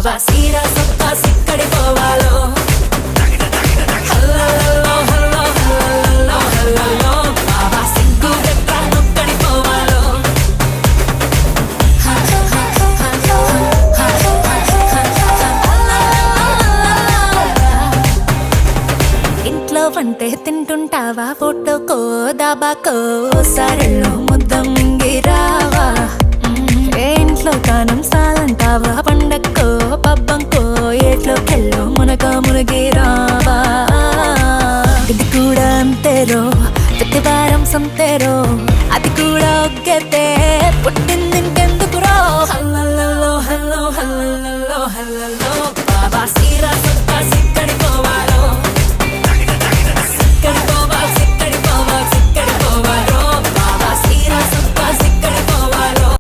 బాబా సీరా సొక్కా సిక్కడి పోవాలో హల్లల్లో hello హల్లల్లో హల్లల్లో బాబా సిగ్గు గట్రా నొక్కడి పోవాలో ఇంట్లో వంటే తింటుంటావా ఫోటోకో దాబాకో సరళ్ళు ముద్ద